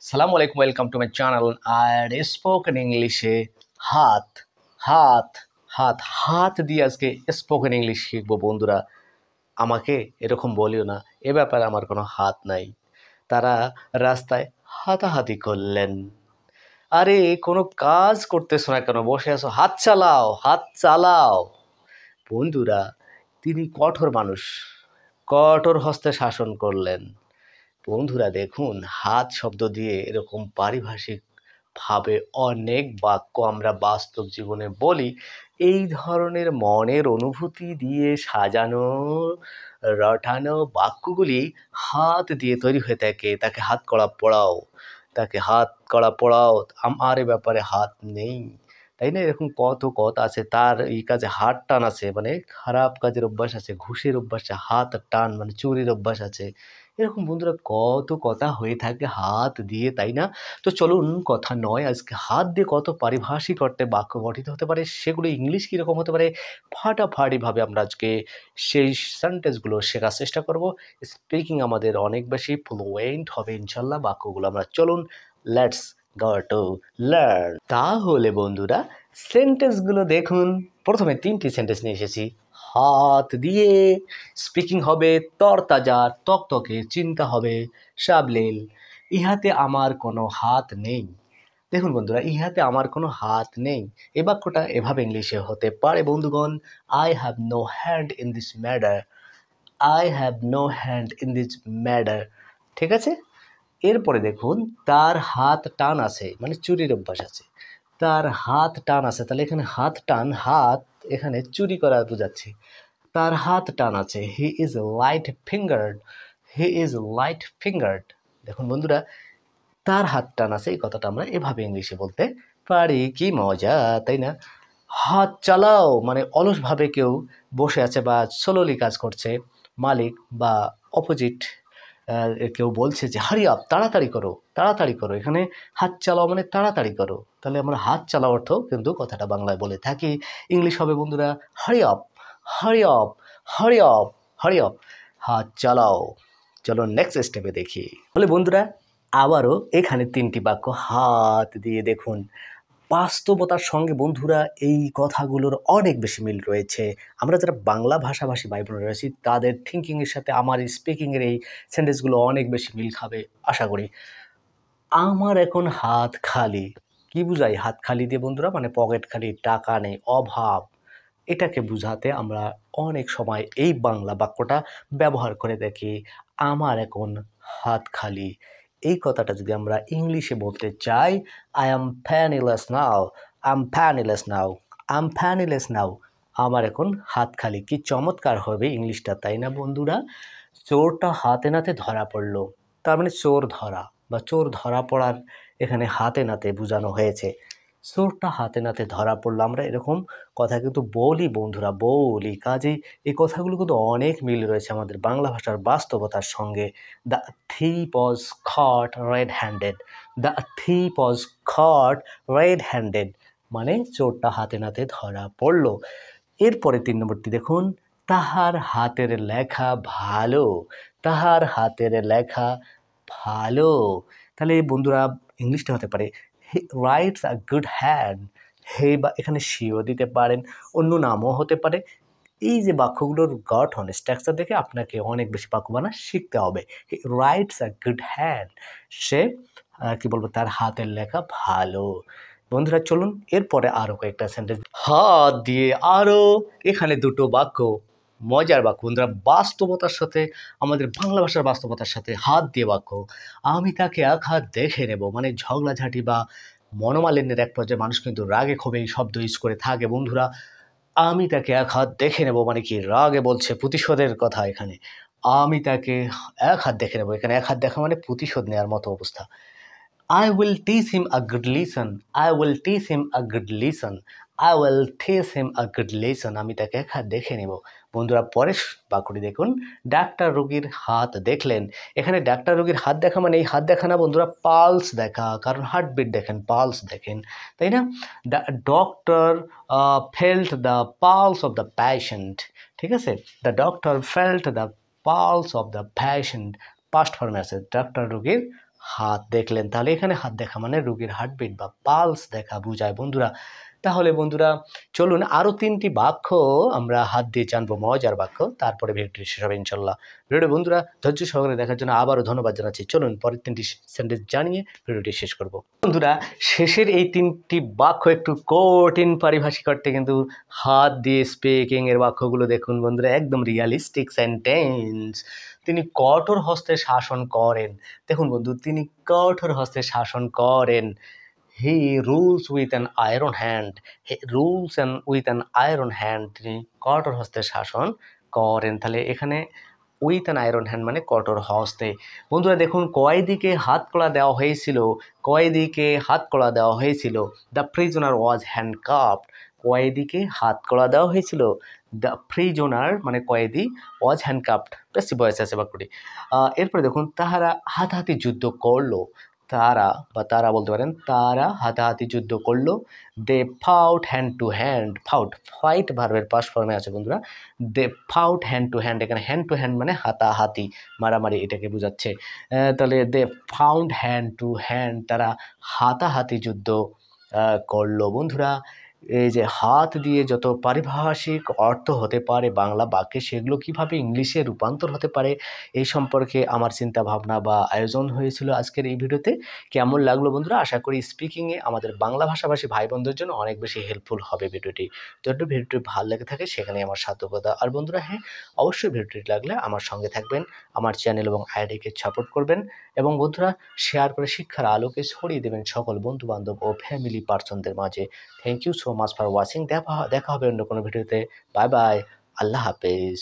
সালামু আলাইকুম, welcome to my channel. আর স্পোকেন ইংলিশে হাত হাত হাত হাত দিয়ে আজকে স্পোকেন ইংলিশ শিখবো বন্ধুরা। আমাকে এরকম বলিও না, এ ব্যাপারে আমার কোনো হাত নাই। তারা রাস্তায় হাতাহাতি করলেন। আরে কোনো কাজ করতেছো না কেন, বসে আছো? হাত চালাও, হাত চালাও। বন্ধুরা, তিনি কঠোর মানুষ, কঠোর হস্তে শাসন করলেন। বন্ধুরা দেখুন, হাত শব্দ দিয়ে এরকম পারিভাষিক ভাবে অনেক বাক্য আমরা বাস্তব জীবনে বলি। এই ধরনের মনের অনুভূতি দিয়ে সাজানো রটানো বাক্যগুলি হাত দিয়ে তৈরি হয়ে থাকে। তাকে হাত কড়া পড়াও, তাকে হাত কড়া পড়াও, আমার এ ব্যাপারে হাত নেই, তাই না? এরকম কত কথা আছে। তার এই কাজে হাত টান আছে, মানে খারাপ কাজের অভ্যাস আছে, ঘুষের অভ্যাস আছে, হাত টান মানে চুরির অভ্যাস আছে। এরকম বন্ধুরা কত কথা হয়ে থাকে হাত দিয়ে, তাই না? তো চলুন, কথা নয়, আজকে হাত দিয়ে কত পারিভাষিক অর্থে বাক্য গঠিত হতে পারে, সেগুলো ইংলিশ কীরকম হতে পারে, ফাটাফাটিভাবে আমরা আজকে সেই সেন্টেন্সগুলো শেখার চেষ্টা করব। স্পিকিং আমাদের অনেক বেশি ফ্লুয়েন্ট হবে ইনশাল্লাহ বাক্যগুলো। আমরা চলুন, লেটস গো টু লার্ন। তাহলে বন্ধুরা, সেন্টেন্সগুলো দেখুন। প্রথমে 3টি সেন্টেন্স নিয়ে এসেছি। হাত দিয়ে স্পিকিং হবে তরতাজা, তকতকে, চিন্তা হবে সাবলীল। ইহাতে আমার কোনো হাত নেই। দেখুন বন্ধুরা, ইহাতে আমার কোনো হাত নেই। এই বাক্যটা এভাবে ইংলিশে হতে পারে বন্ধুগণ, I have no hand in this matter. I have no hand in this matter. ঠিক আছে? এরপরে দেখুন, তার হাত টান আছে, মানে চুরির অভ্যাস আছে। তার হাত টান আছে, তাহলে এখানে হাত টান, হাত এখানে চুরি করা বোঝাচ্ছে। তার হাত টান আছে, he is light ফিঙ্গার্ড। He is light ফিঙ্গার্ড। দেখুন বন্ধুরা, তার হাত টান আছে, এই কথাটা আমরা এভাবে ইংলিশে বলতে পারি। কি মজা, তাই না? হাত চালাও মানে অলসভাবে কেউ বসে আছে বা স্লোলি কাজ করছে, মালিক বা অপোজিট কেউ বলছে যে হারি আপ, তাড়াতাড়ি করো, তাড়াতাড়ি করো। এখানে হাত চালাও মানে তাড়াতাড়ি করো। তাহলে আমরা হাত চালাও অর্থ কিন্তু কথাটা বাংলায় বলে থাকি। ইংলিশ হবে বন্ধুরা hurry up, hurry up, hurry up, hurry up. হাত চালাও। চলো নেক্সট স্টেপে দেখি। বলে বন্ধুরা, আবারও এখানে 3টি বাক্য হাত দিয়ে দেখুন। বাস্তবতার সঙ্গে বন্ধুরা এই কথাগুলোর অনেক বেশি মিল রয়েছে। আমরা যারা বাংলা ভাষাভাষী ভাই বোনেরা রয়েছি, তাদের থিঙ্কিংয়ের সাথে আমার স্পিকিংয়ের এই সেন্টেন্সগুলো অনেক বেশি মিল খাবে আশা করি। আমার এখন হাত খালি। কি বুঝাই হাত খালি দিয়ে বন্ধুরা? মানে পকেট খালি, টাকা নেই, অভাব। এটাকে বুঝাতে আমরা অনেক সময় এই বাংলা বাক্যটা ব্যবহার করে দেখি। আমার এখন হাত খালি। এই কথাটা যদি আমরা ইংলিশে বলতে চাই, I am penniless now, I am penniless now, I am penniless now. আমার এখন হাত খালি। কি চমৎকার হবে ইংলিশটা, তাই না বন্ধুরা? চোরটা হাতে নাতে ধরা পড়ল, তার মানে চোর ধরা বা চোর ধরা পড়ার এখানে হাতে নাতে বোঝানো হয়েছে। চোরটা হাতে নাতে ধরা পড়লো, আমরা এরকম কথা কিন্তু বলি বন্ধুরা, বলি। কাজেই এই কথাগুলো কিন্তু অনেক মিল রয়েছে আমাদের বাংলা ভাষার বাস্তবতার সঙ্গে। The thief was caught red handed. The thief was caught red handed মানে চোরটা হাতে নাতে ধরা পড়লো। এরপরে 3 নম্বরটি দেখুন, তাহার হাতের লেখা ভালো। তাহার হাতের লেখা ভালো। তাহলে বন্ধুরা ইংলিশটা হতে পারে he writes a good hand. হে বা এখানে শিও দিতে পারেন, অন্য নামও হতে পারে। এই যে বাক্যগুলোর গঠন স্ট্রাকচার দেখে আপনাকে অনেক বেশি বাক্য বানা শিখতে হবে। He writes a good hand. সে কি বলবো, তার হাতের লেখা ভালো। বন্ধুরা চলুন, এরপরে আরও কয়েকটা সেন্টেন্স। হাত দিয়ে আরও এখানে 2টো বাক্য, মজার বাক্য বন্ধুরা, বাস্তবতার সাথে, আমাদের বাংলা ভাষার বাস্তবতার সাথে হাত দিয়ে বাক্য। আমি তাকে এক হাত দেখে নেব, মানে ঝগড়াঝাঁটি বা মনোমালিন্যের এক পর্যায়ে মানুষ কিন্তু রাগে ক্ষোভে এই শব্দ ইউজ করে থাকে বন্ধুরা। আমি তাকে এক হাত দেখে নেব মানে কি, রাগে বলছে, প্রতিশোধের কথা এখানে। আমি তাকে এক হাত দেখে নেব, এখানে এক হাত দেখা মানে প্রতিশোধ নেওয়ার মতো অবস্থা। I will teach him a good lesson. I will teach him a good lesson. I will teach him a good lesson. আমি তাকে এক হাত দেখে নেব। বন্ধুরা পরের বাক্যটি দেখুন, ডাক্তার রোগীর হাত দেখলেন। এখানে ডাক্তার রোগীর হাত দেখা মানে এই হাত দেখা না বন্ধুরা, পালস দেখা। কারণ হার্টবিট দেখেন, পালস দেখেন, তাই না? The doctor felt the pulse of the patient. ঠিক আছে? The doctor felt the pulse of the patient. Past ফর্মে আছে, ডাক্তার রোগীর হাত দেখলেন, তাহলে এখানে হাত দেখা মানে রোগীর হার্টবিট বা পালস দেখা বোঝায় বন্ধুরা। তাহলে বন্ধুরা চলুন আরও 3টি বাক্য আমরা হাত দিয়ে জানবো, মজার বাক্য, তারপরে ভিডিওটি শেষ হবে ইনশাল্লাহ। ভিডিও বন্ধুরা ধৈর্য সহকারে দেখার জন্য আবারও ধন্যবাদ জানাচ্ছি। চলুন পরের 3টি সেন্টেন্স জানিয়ে ভিডিওটি শেষ করব। বন্ধুরা শেষের এই 3টি বাক্য একটু কঠিন পারিভাষিক অর্থে, কিন্তু হাত দিয়ে স্পিকিং এর বাক্যগুলো দেখুন বন্ধুরা, একদম রিয়ালিস্টিক সেন্টেন্স। তিনি কঠোর হস্তে শাসন করেন। দেখুন বন্ধু, তিনি কঠোর হস্তে শাসন করেন। He rules with an iron hand. He rules and with an iron hand, তিনি কঠোর হস্তে শাসন করেন। তাহলে এখানে উইথ অ্যান আয়রন হ্যান্ড মানে কঠোর হস্তে। বন্ধুরা দেখুন, কয়েদিকে হাতকড়া দেওয়া হয়েছিল, কয়েদিকে হাতকড়া দেওয়া হয়েছিল। দ্য প্রিজনার ওয়াজ হ্যান্ডকাফড। কয়েদিকে হাতকড়া দেওয়া হয়েছিল। দ্য প্রিজনার মানে কয়েদি, ওয়াজ হ্যান্ডকাফড, বেশি বয়স আছে বাক্যটি। এরপরে দেখুন, তাহারা হাতাহাতি যুদ্ধ করলো। তারা বলতে পারেন, তারা হাতাহাতি যুদ্ধ করলো। They fought hand to hand. Fought fight ভার্বের পাস্ট ফর্মে আছে বন্ধুরা। They fought hand to hand, এখানে হ্যান্ড টু হ্যান্ড মানে হাতাহাতি, মারামারি, এটাকে বোঝাচ্ছে। তাহলে they found hand to hand, তারা হাতাহাতি যুদ্ধ করলো। বন্ধুরা এই যে হাত দিয়ে যত পারিভাষিক অর্থ হতে পারে বাংলা বাক্যে, সেগুলো কিভাবে ইংলিশে রূপান্তর হতে পারে এই সম্পর্কে আমার চিন্তা ভাবনা বা আয়োজন হয়েছিল আজকের এই ভিডিওতে। কেমন লাগলো বন্ধুরা? আশা করি স্পিকিংয়ে আমাদের বাংলা ভাষাভাষী ভাই বোনদের জন্য অনেক বেশি হেল্পফুল হবে ভিডিওটি। যদি ভিডিওটি ভালো লেগে থাকে সেখানে আমার সার্থকতা। আর বন্ধুরা হ্যাঁ, অবশ্যই ভিডিওটি লাগলে আমার সঙ্গে থাকবেন, আমার চ্যানেল এবং আইডিকে সাপোর্ট করবেন, এবং বন্ধুরা শেয়ার করে শিক্ষার আলোকে ছড়িয়ে দেবেন সকল বন্ধু বান্ধব ও ফ্যামিলি পার্সনদের মাঝে। Thank you so much for watching. দেখা হবে অন্য কোনো ভিডিওতে। বাই বাই, আল্লাহ হাফেজ।